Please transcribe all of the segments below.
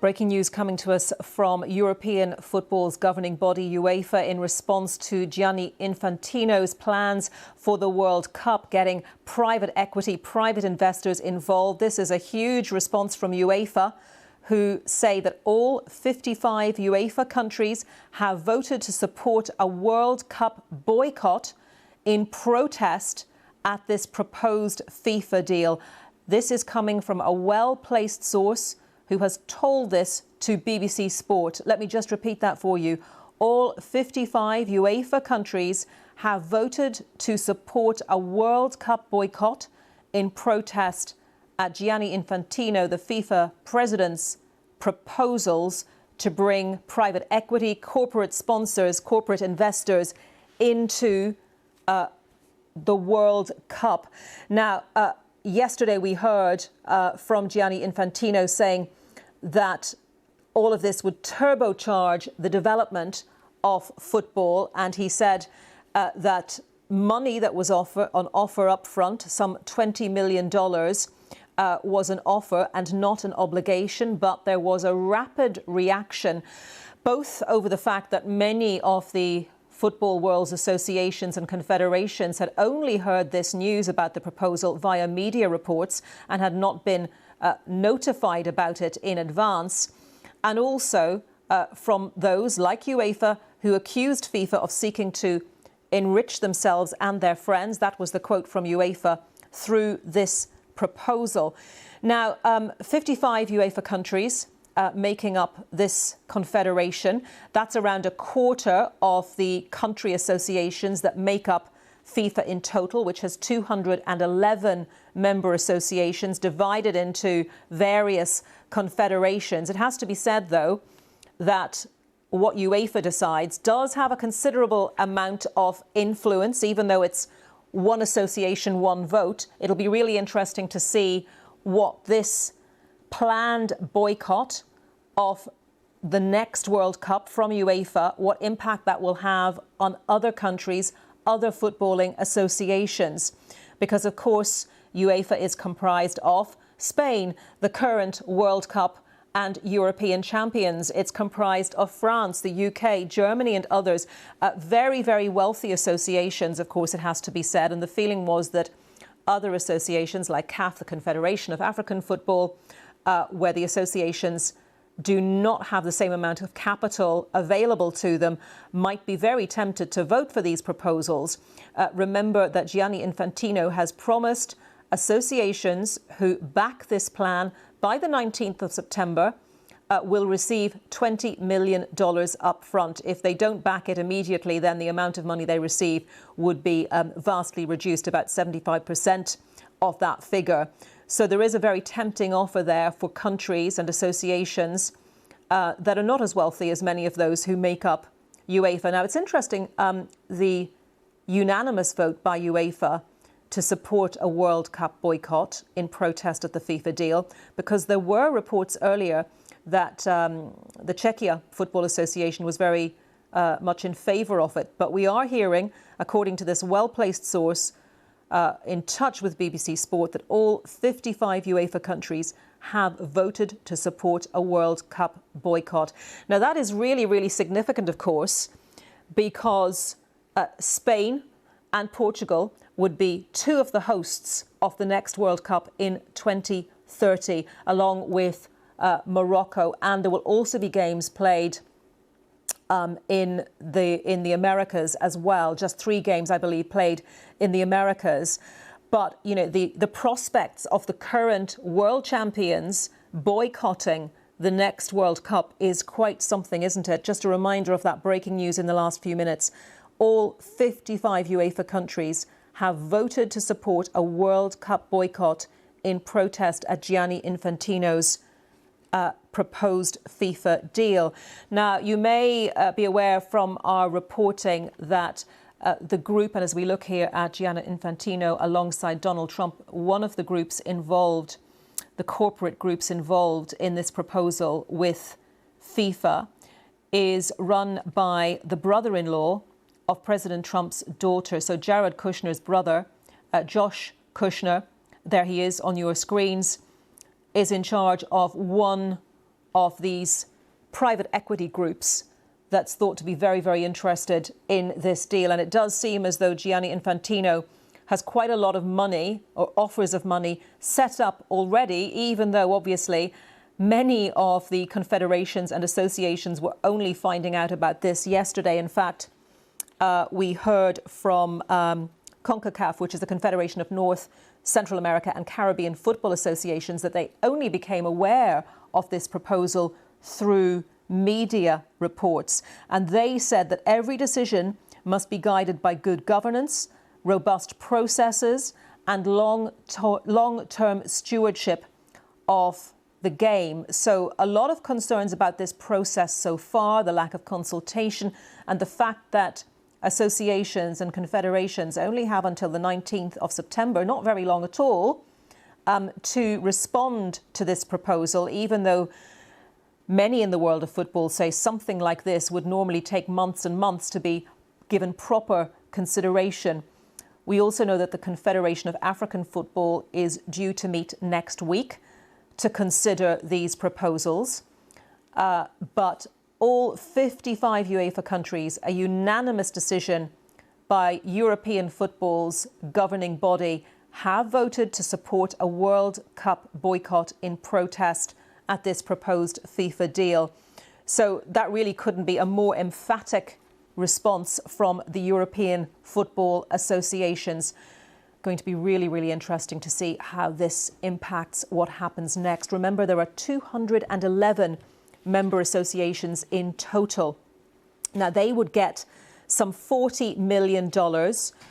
Breaking news coming to us from European football's governing body, UEFA, in response to Gianni Infantino's plans for the World Cup, getting private equity, private investors involved. This is a huge response from UEFA, who say that all 55 UEFA countries have voted to support a World Cup boycott in protest at this proposed FIFA deal. This is coming from a well-placed source who has told this to BBC Sport. Let me just repeat that for you. All 55 UEFA countries have voted to support a World Cup boycott in protest at Gianni Infantino, the FIFA president's proposals to bring private equity, corporate sponsors, corporate investors into the World Cup. Now, yesterday we heard from Gianni Infantino saying that all of this would turbocharge the development of football, and he said that money that was on offer up front, some $20 million, was an offer and not an obligation, but there was a rapid reaction, both over the fact that many of the football world's associations and confederations had only heard this news about the proposal via media reports and had not been notified about it in advance, and also from those like UEFA who accused FIFA of seeking to enrich themselves and their friends. That was the quote from UEFA through this proposal. Now, 55 UEFA countries making up this confederation. That's around a quarter of the country associations that make up FIFA in total, which has 211 member associations divided into various confederations. It has to be said, though, that what UEFA decides does have a considerable amount of influence, even though it's one association, one vote. It'll be really interesting to see what this planned boycott of the next World Cup from UEFA, what impact that will have on other countries, other footballing associations. Because, of course, UEFA is comprised of Spain, the current World Cup and European champions. It's comprised of France, the UK, Germany and others. Very, very wealthy associations, of course, it has to be said. And the feeling was that other associations like CAF, the Confederation of African Football, where the associations do not have the same amount of capital available to them, might be very tempted to vote for these proposals. Remember that Gianni Infantino has promised associations who back this plan by the 19th of September will receive $20 million up front. If they don't back it immediately, then the amount of money they receive would be vastly reduced, about 75% of that figure. So there is a very tempting offer there for countries and associations that are not as wealthy as many of those who make up UEFA. Now, it's interesting, the unanimous vote by UEFA to support a World Cup boycott in protest at the FIFA deal, because there were reports earlier that the Czechia Football Association was very much in favour of it. But we are hearing, according to this well-placed source in touch with BBC Sport, that all 55 UEFA countries have voted to support a World Cup boycott. Now, that is really, really significant, of course, because Spain and Portugal would be two of the hosts of the next World Cup in 2030, along with Morocco, and there will also be games played in the Americas as well. Just 3 games, I believe, played in the Americas. But, you know, the prospects of the current world champions boycotting the next World Cup is quite something, isn't it? Just a reminder of that breaking news in the last few minutes. All 55 UEFA countries have voted to support a World Cup boycott in protest at Gianni Infantino's proposed FIFA deal. Now, you may be aware from our reporting that the group, and as we look here at Gianni Infantino alongside Donald Trump, one of the groups involved, the corporate groups involved in this proposal with FIFA, is run by the brother-in-law of President Trump's daughter. So Jared Kushner's brother, Josh Kushner, there he is on your screens, is in charge of one of these private equity groups that's thought to be very, very interested in this deal. And it does seem as though Gianni Infantino has quite a lot of money, or offers of money, set up already, even though obviously many of the confederations and associations were only finding out about this yesterday. In fact, we heard from CONCACAF, which is the Confederation of North, Central America and Caribbean Football Associations, that they only became aware of this proposal through media reports. And they said that every decision must be guided by good governance, robust processes and long-term stewardship of the game. So a lot of concerns about this process so far, the lack of consultation and the fact that associations and confederations only have until the 19th of September, not very long at all, to respond to this proposal, even though many in the world of football say something like this would normally take months and months to be given proper consideration. We also know that the Confederation of African Football is due to meet next week to consider these proposals. But all 55 UEFA countries, a unanimous decision by European football's governing body, have voted to support a World Cup boycott in protest at this proposed FIFA deal. So that really couldn't be a more emphatic response from the European football associations. Going to be really, really interesting to see how this impacts what happens next. Remember, there are 211 member associations in total. Now, they would get some $40 million,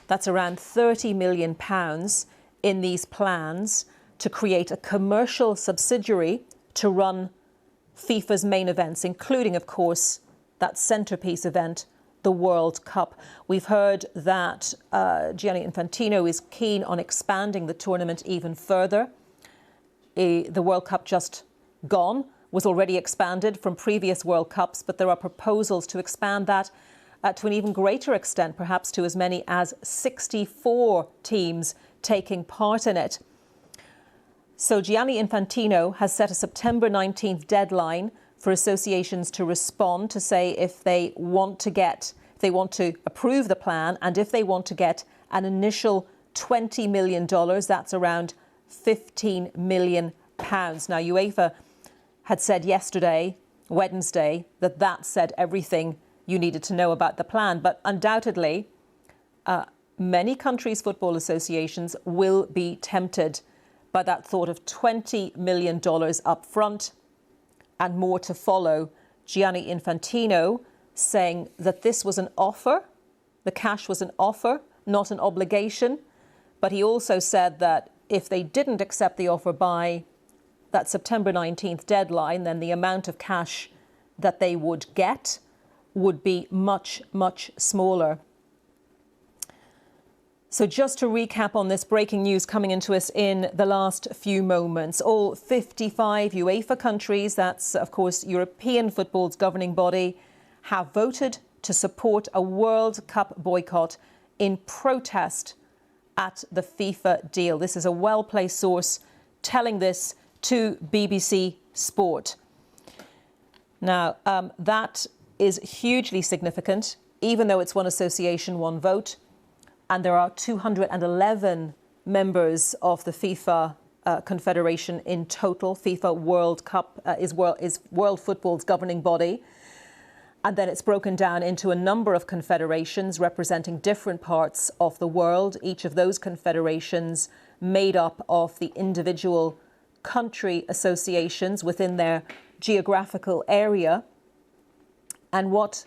that's around 30 million pounds, in these plans to create a commercial subsidiary to run FIFA's main events, including, of course, that centrepiece event, the World Cup. We've heard that Gianni Infantino is keen on expanding the tournament even further. The World Cup just gone was already expanded from previous World Cups, but there are proposals to expand that to an even greater extent, perhaps to as many as 64 teams taking part in it. So Gianni Infantino has set a September 19th deadline for associations to respond, to say if they want to approve the plan, and if they want to get an initial $20 million, that's around 15 million pounds. Now, UEFA had said yesterday, Wednesday, that said everything you needed to know about the plan. But undoubtedly, many countries' football associations will be tempted by that thought of $20 million up front and more to follow. Gianni Infantino saying that this was an offer, the cash was an offer, not an obligation. But he also said that if they didn't accept the offer by that September 19th deadline, then the amount of cash that they would get would be much, much smaller. So just to recap on this breaking news coming into us in the last few moments, all 55 UEFA countries, that's of course European football's governing body, have voted to support a World Cup boycott in protest at the FIFA deal. This is a well-placed source telling this to BBC Sport. Now, that is hugely significant, even though it's one association, one vote. And there are 211 members of the FIFA Confederation in total. FIFA World Cup is world football's governing body. And then it's broken down into a number of confederations representing different parts of the world. Each of those confederations made up of the individual country associations within their geographical area. And what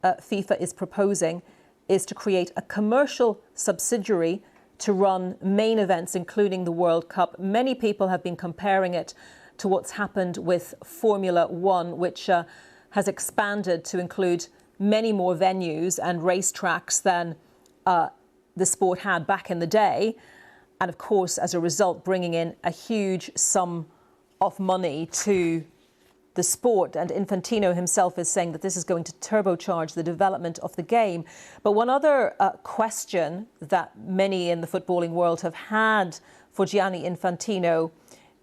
FIFA is proposing is to create a commercial subsidiary to run main events, including the World Cup. Many people have been comparing it to what's happened with Formula One, which has expanded to include many more venues and racetracks than the sport had back in the day. And of course, as a result, bringing in a huge sum of money to the sport. And Infantino himself is saying that this is going to turbocharge the development of the game. But one other question that many in the footballing world have had for Gianni Infantino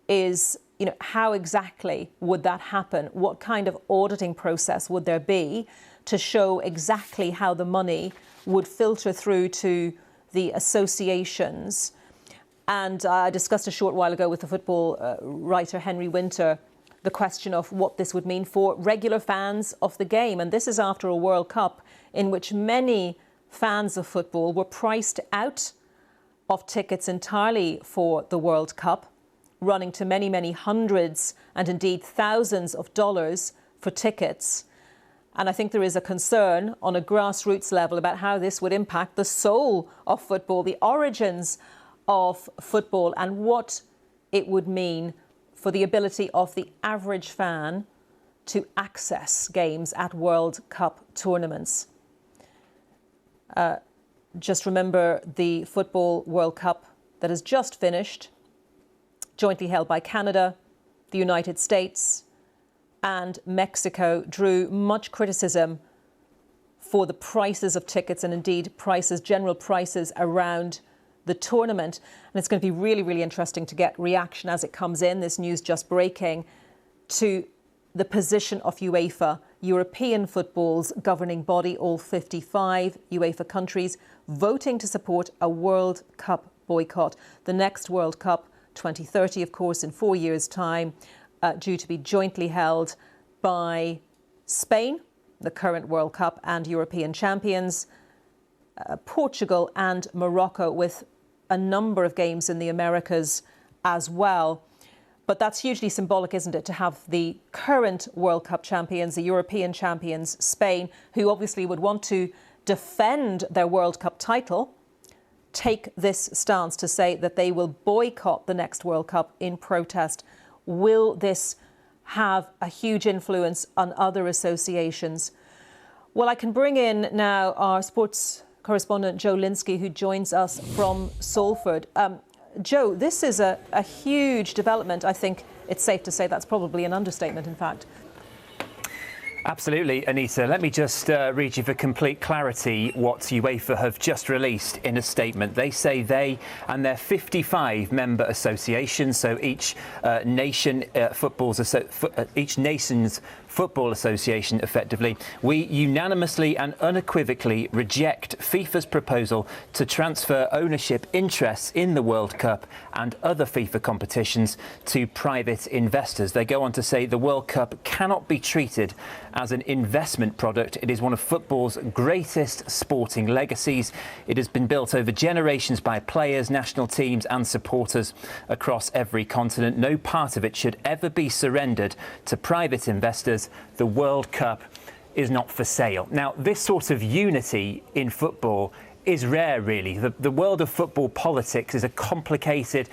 is how exactly would that happen? What kind of auditing process would there be to show exactly how the money would filter through to the associations? And I discussed a short while ago with the football writer Henry Winter the question of what this would mean for regular fans of the game. And this is after a World Cup in which many fans of football were priced out of tickets entirely for the World Cup, running to many, many hundreds and indeed thousands of dollars for tickets. And I think there is a concern on a grassroots level about how this would impact the soul of football, the origins of football, and what it would mean for the ability of the average fan to access games at World Cup tournaments. Just remember the Football World Cup that has just finished, jointly held by Canada, the United States and Mexico, drew much criticism for the prices of tickets and indeed general prices around the tournament. And it's going to be really, really interesting to get reaction as it comes in, this news just breaking, to the position of UEFA, European football's governing body, all 55 UEFA countries voting to support a World Cup boycott. The next World Cup, 2030, of course, in 4 years' time, due to be jointly held by Spain, the current World Cup and European champions, Portugal and Morocco, with a number of games in the Americas as well. But that's hugely symbolic, isn't it, to have the current World Cup champions, the European champions, Spain, who obviously would want to defend their World Cup title, take this stance to say that they will boycott the next World Cup in protest. Will this have a huge influence on other associations? Well, I can bring in now our sports correspondent Joe Linsky, who joins us from Salford. Joe, this is a huge development. I think it's safe to say that's probably an understatement, in fact. Absolutely, Anita. Let me just read you for complete clarity what UEFA have just released in a statement. They say they and their 55 member associations, so each nation's football association, effectively, we unanimously and unequivocally reject FIFA's proposal to transfer ownership interests in the World Cup and other FIFA competitions to private investors. They go on to say the World Cup cannot be treated as an investment product. It is one of football's greatest sporting legacies. It has been built over generations by players, national teams and supporters across every continent. No part of it should ever be surrendered to private investors. The World Cup is not for sale. Now, this sort of unity in football is rare, really. The world of football politics is a complicated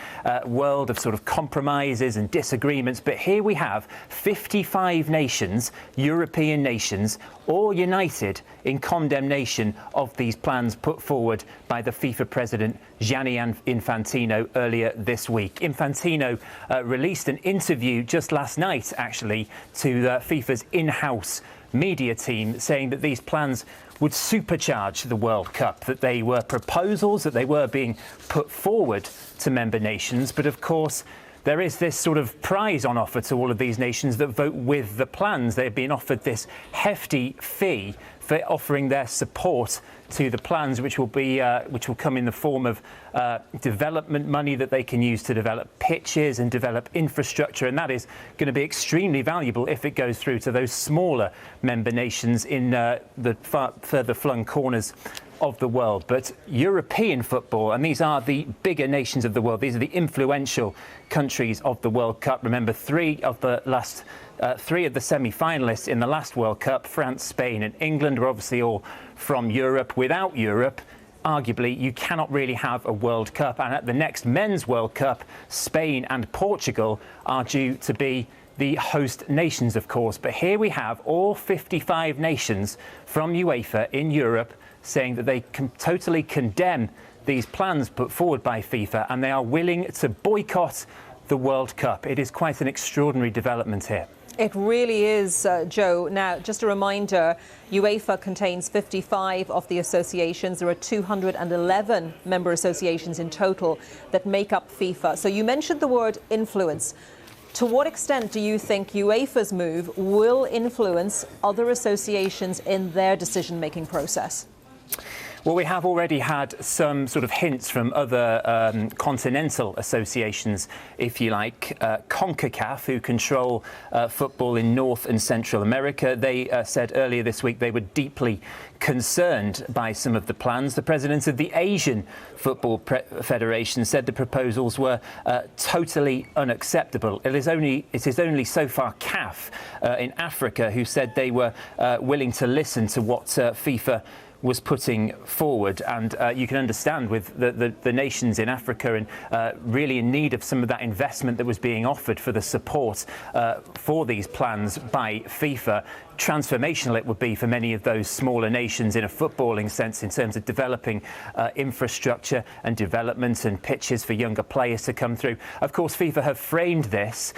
world of sort of compromises and disagreements. But here we have 55 nations, European nations, all united in condemnation of these plans put forward by the FIFA president, Gianni Infantino, earlier this week. Infantino released an interview just last night, actually, to FIFA's in-house media team, saying that these plans would supercharge the World Cup, that they were proposals, that they were being put forward to member nations. But of course, there is this sort of prize on offer to all of these nations that vote with the plans. They're being offered this hefty fee for offering their support to the plans, which will come in the form of development money that they can use to develop pitches and develop infrastructure, and that is going to be extremely valuable if it goes through to those smaller member nations in the further flung corners of the world. But European football, and these are the bigger nations of the world, these are the influential countries of the World Cup. Remember, three of the semi-finalists in the last World Cup, France, Spain and England, were obviously all from Europe. Without Europe, arguably, you cannot really have a World Cup. And at the next Men's World Cup, Spain and Portugal are due to be the host nations, of course. But here we have all 55 nations from UEFA in Europe saying that they can totally condemn these plans put forward by FIFA, and they are willing to boycott the World Cup. It is quite an extraordinary development here. It really is, Joe. Now, just a reminder, UEFA contains 55 of the associations. There are 211 member associations in total that make up FIFA. So you mentioned the word influence. To what extent do you think UEFA's move will influence other associations in their decision-making process? Well, we have already had some sort of hints from other continental associations, if you like. CONCACAF, who control football in North and Central America, they said earlier this week they were deeply concerned by some of the plans. The president of the Asian Football Federation said the proposals were totally unacceptable. It is only so far CAF in Africa who said they were willing to listen to what FIFA was putting forward, and you can understand with the nations in Africa and really in need of some of that investment that was being offered for the support for these plans by FIFA. Transformational it would be for many of those smaller nations in a footballing sense in terms of developing infrastructure and development and pitches for younger players to come through. Of course, FIFA have framed this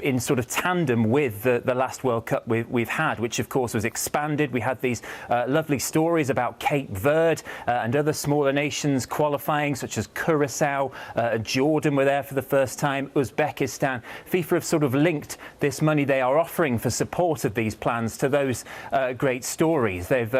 in sort of tandem with the last World Cup we've had, which of course was expanded. We had these lovely stories about Cape Verde and other smaller nations qualifying, such as Curacao, Jordan were there for the first time, Uzbekistan. FIFA have sort of linked this money they are offering for support of these plans to those great stories. They've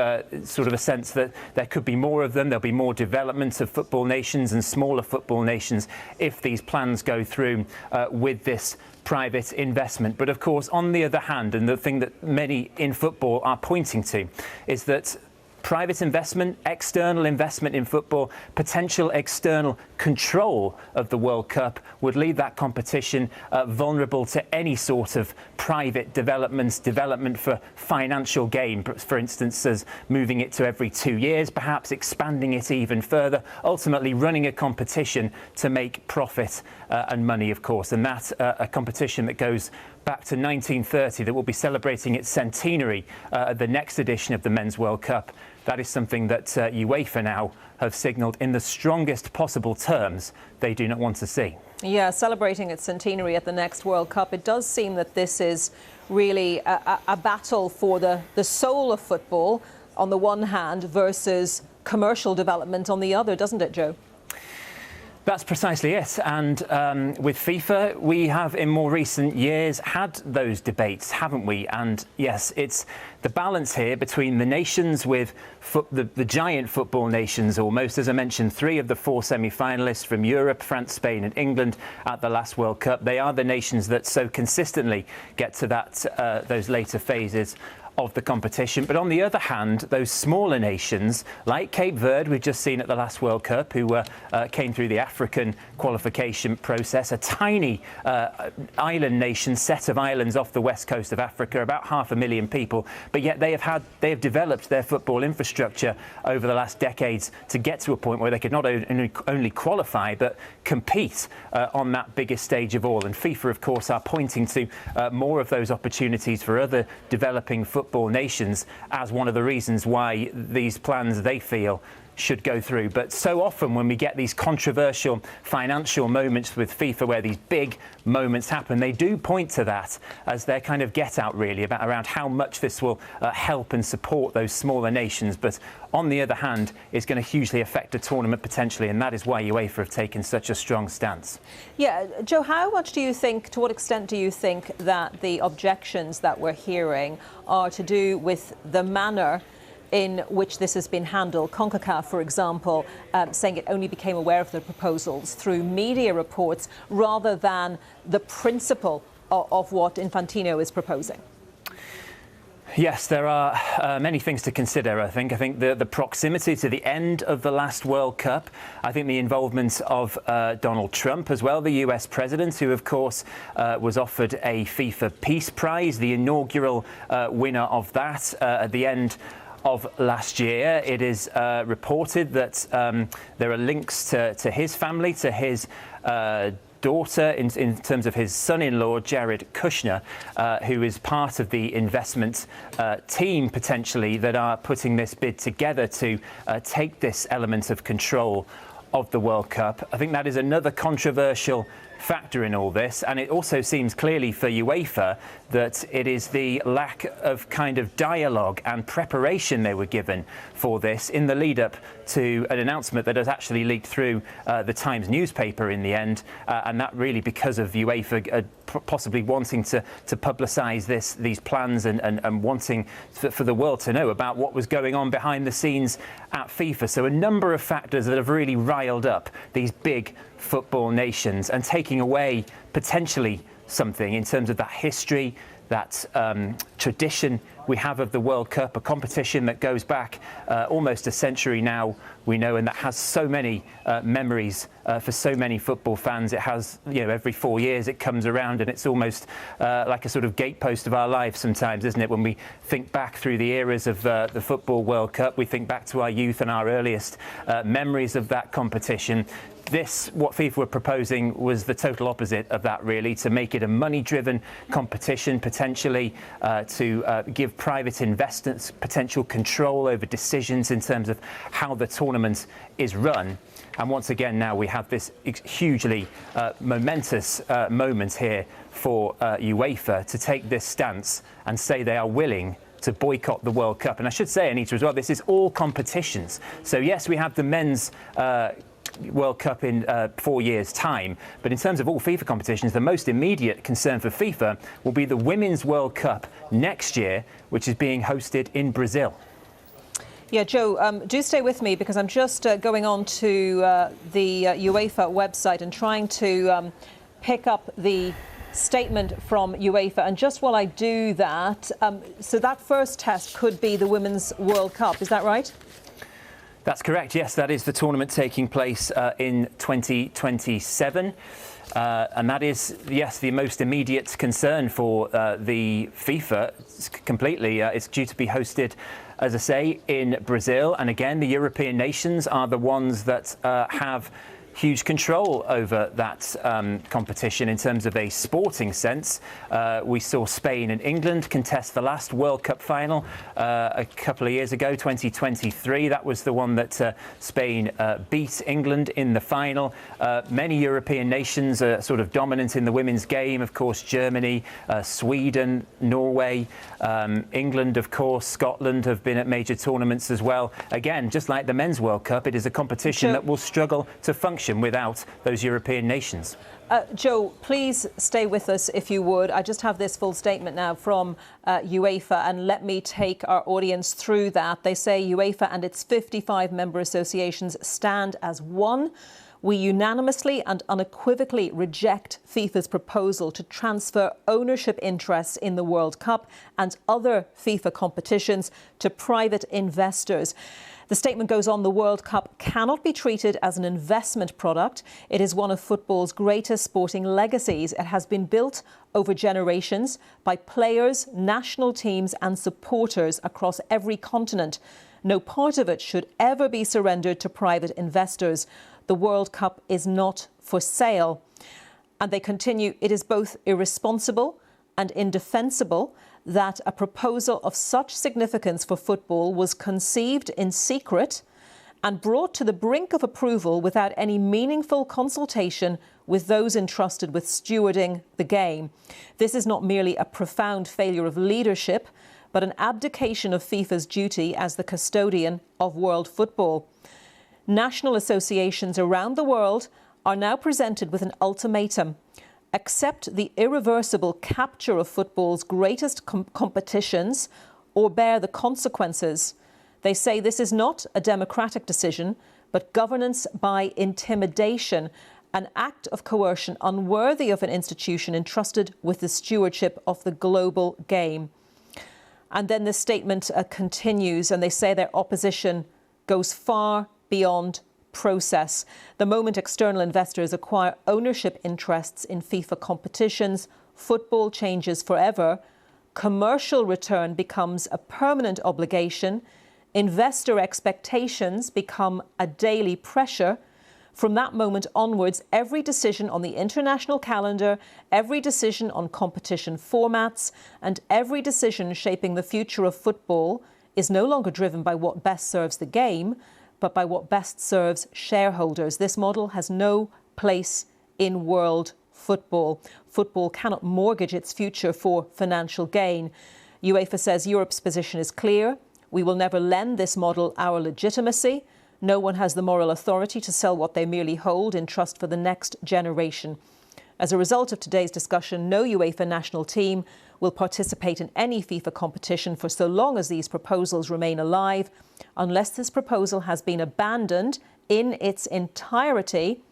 sort of a sense that there could be more of them. There'll be more development of football nations and smaller football nations if these plans go through with this private investment. But of course, on the other hand, and the thing that many in football are pointing to is that private investment, external investment in football, potential external control of the World Cup would leave that competition vulnerable to any sort of private development for financial gain, for instance, as moving it to every 2 years, perhaps expanding it even further, ultimately running a competition to make profit and money, of course. And that's a competition that goes back to 1930, that will be celebrating its centenary at the next edition of the Men's World Cup. That is something that UEFA now have signalled in the strongest possible terms they do not want to see. Yeah, celebrating its centenary at the next World Cup. It does seem that this is really a battle for the soul of football on the one hand versus commercial development on the other, doesn't it, Joe? That's precisely it. And with FIFA, we have in more recent years had those debates, haven't we? And yes, it's the balance here between the nations with the giant football nations almost. As I mentioned, 3 of the 4 semi-finalists from Europe, France, Spain and England at the last World Cup. They are the nations that so consistently get to those later phases of the competition. But on the other hand, those smaller nations like Cape Verde, we've just seen at the last World Cup, who came through the African qualification process, a tiny island nation, set of islands off the west coast of Africa, about 500,000 people, but yet they have developed their football infrastructure over the last decades to get to a point where they could not only qualify but compete on that biggest stage of all. And FIFA, of course, are pointing to more of those opportunities for other developing football nations as one of the reasons why these plans, they feel, should go through. But so often when we get these controversial financial moments with FIFA where these big moments happen, they do point to that as their kind of get out really around how much this will help and support those smaller nations. But on the other hand, it's going to hugely affect the tournament potentially, and that is why UEFA have taken such a strong stance. Yeah, Joe, how much do you think, to what extent do you think that the objections that we're hearing are to do with the manner in which this has been handled? CONCACAF, for example, saying it only became aware of the proposals through media reports rather than the principle of what Infantino is proposing. Yes, there are many things to consider, I think. I think the proximity to the end of the last World Cup. I think the involvement of Donald Trump as well, the US president, who, of course, was offered a FIFA Peace Prize, the inaugural winner of that at the end of last year. It is reported that there are links to his family, to his daughter, in terms of his son-in-law, Jared Kushner, who is part of the investment team, potentially, that are putting this bid together to take this element of control of the World Cup. I think that is another controversial factor in all this. And it also seems clearly for UEFA that it is the lack of kind of dialogue and preparation they were given for this in the lead up to an announcement that has actually leaked through the Times newspaper in the end, and that really because of UEFA possibly wanting to publicise these plans and wanting for the world to know about what was going on behind the scenes at FIFA. So a number of factors that have really riled up these big football nations and taking away potentially something in terms of that history, that tradition we have of the World Cup, a competition that goes back almost a century now, we know, and that has so many memories for so many football fans. It has, every 4 years it comes around, and it's almost like a sort of gatepost of our lives sometimes, isn't it? When we think back through the eras of the Football World Cup, we think back to our youth and our earliest memories of that competition. What FIFA were proposing was the total opposite of that, really, to make it a money-driven competition, potentially to give private investors potential control over decisions in terms of how the tournament is run. And once again, now we have this hugely momentous moment here for UEFA to take this stance and say they are willing to boycott the World Cup. And I should say, Anita, as well, this is all competitions. So yes, we have the men's World Cup in 4 years' time. But in terms of all FIFA competitions, the most immediate concern for FIFA will be the Women's World Cup next year, which is being hosted in Brazil. Yeah, Joe, do stay with me because I'm just going on to the UEFA website and trying to pick up the statement from UEFA. And just while I do that, so that first test could be the Women's World Cup, is that right? That's correct, yes. That is the tournament taking place in 2027. And that is, yes, the most immediate concern for the FIFA completely. It's due to be hosted, as I say, in Brazil. And again, the European nations are the ones that have huge control over that competition in terms of a sporting sense. We saw Spain and England contest the last World Cup final a couple of years ago, 2023. That was the one that Spain beat England in the final. Many European nations are sort of dominant in the women's game. Of course, Germany, Sweden, Norway, England, of course, Scotland have been at major tournaments as well. Again, just like the Men's World Cup, it is a competition that will struggle to function without those European nations. Joe, please stay with us if you would. I just have this full statement now from UEFA, and let me take our audience through that. They say UEFA and its 55 member associations stand as one. We unanimously and unequivocally reject FIFA's proposal to transfer ownership interests in the World Cup and other FIFA competitions to private investors. The statement goes on, the World Cup cannot be treated as an investment product. It is one of football's greatest sporting legacies. It has been built over generations by players, national teams and supporters across every continent. No part of it should ever be surrendered to private investors. The World Cup is not for sale. And they continue, it is both irresponsible and indefensible that a proposal of such significance for football was conceived in secret and brought to the brink of approval without any meaningful consultation with those entrusted with stewarding the game. This is not merely a profound failure of leadership, but an abdication of FIFA's duty as the custodian of world football. National associations around the world are now presented with an ultimatum. Accept the irreversible capture of football's greatest competitions or bear the consequences. They say this is not a democratic decision, but governance by intimidation, an act of coercion unworthy of an institution entrusted with the stewardship of the global game. And then the statement continues, and they say their opposition goes far beyond process. The moment external investors acquire ownership interests in FIFA competitions, football changes forever. Commercial return becomes a permanent obligation. Investor expectations become a daily pressure. From that moment onwards, every decision on the international calendar, every decision on competition formats, and every decision shaping the future of football is no longer driven by what best serves the game, but by what best serves shareholders. This model has no place in world football. Football cannot mortgage its future for financial gain. UEFA says Europe's position is clear. We will never lend this model our legitimacy. No one has the moral authority to sell what they merely hold in trust for the next generation. As a result of today's discussion, no UEFA national team will participate in any FIFA competition for so long as these proposals remain alive, unless this proposal has been abandoned in its entirety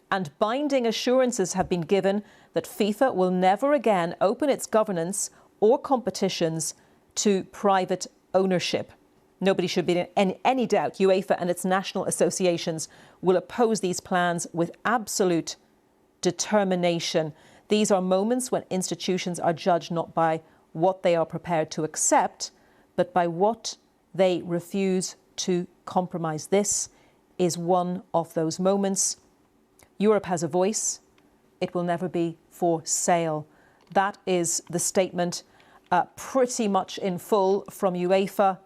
and binding assurances have been given that FIFA will never again open its governance or competitions to private ownership. Nobody should be in any doubt. UEFA and its national associations will oppose these plans with absolute determination. These are moments when institutions are judged not by what they are prepared to accept, but by what they refuse to compromise. This is one of those moments. Europe has a voice. It will never be for sale. That is the statement pretty much in full from UEFA.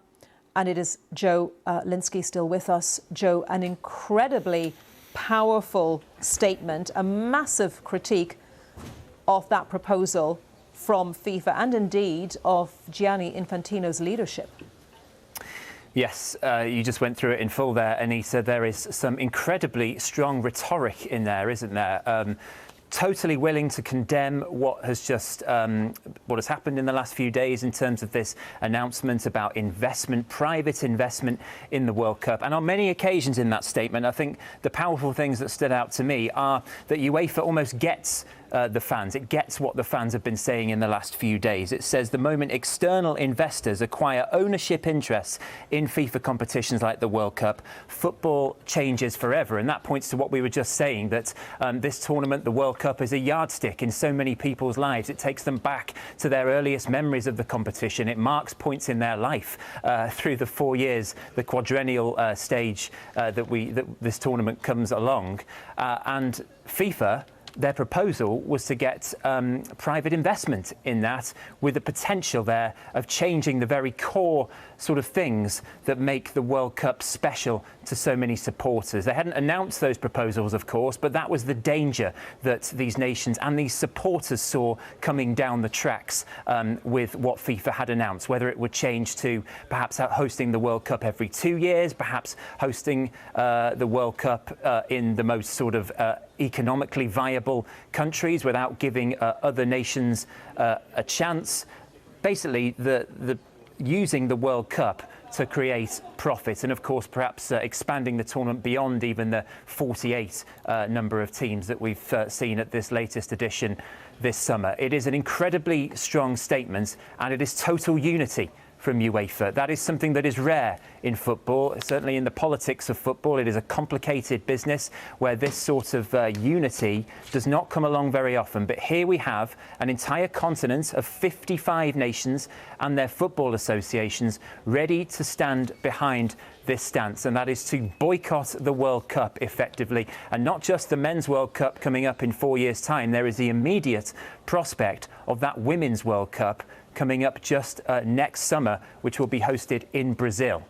And it is Joe Linsky still with us. Joe, an incredibly powerful statement, a massive critique of that proposal from FIFA and indeed of Gianni Infantino's leadership. Yes, you just went through it in full there, Anita. There is some incredibly strong rhetoric in there, isn't there? Totally willing to condemn what has happened in the last few days in terms of this announcement about investment, private investment in the World Cup. And on many occasions in that statement, I think the powerful things that stood out to me are that UEFA almost gets the fans. It gets what the fans have been saying in the last few days. It says the moment external investors acquire ownership interests in FIFA competitions like the World Cup, football changes forever. And that points to what we were just saying, that this tournament, the World Cup, is a yardstick in so many people's lives. It takes them back to their earliest memories of the competition. It marks points in their life through the 4 years, the quadrennial stage that this tournament comes along. And FIFA, their proposal was to get private investment in that, with the potential there of changing the very core sort of things that make the World Cup special to so many supporters. They hadn't announced those proposals, of course, but that was the danger that these nations and these supporters saw coming down the tracks with what FIFA had announced, whether it would change to perhaps hosting the World Cup every 2 years, perhaps hosting the World Cup in the most sort of economically viable countries without giving other nations a chance. Basically, using the World Cup to create profit, and of course perhaps expanding the tournament beyond even the 48 number of teams that we've seen at this latest edition this summer. It is an incredibly strong statement, and it is total unity from UEFA. That is something that is rare in football, certainly in the politics of football. It is a complicated business where this sort of unity does not come along very often. But here we have an entire continent of 55 nations and their football associations ready to stand behind this stance, and that is to boycott the World Cup effectively. And not just the Men's World Cup coming up in 4 years' time. There is the immediate prospect of that Women's World Cup coming up just next summer, which will be hosted in Brazil.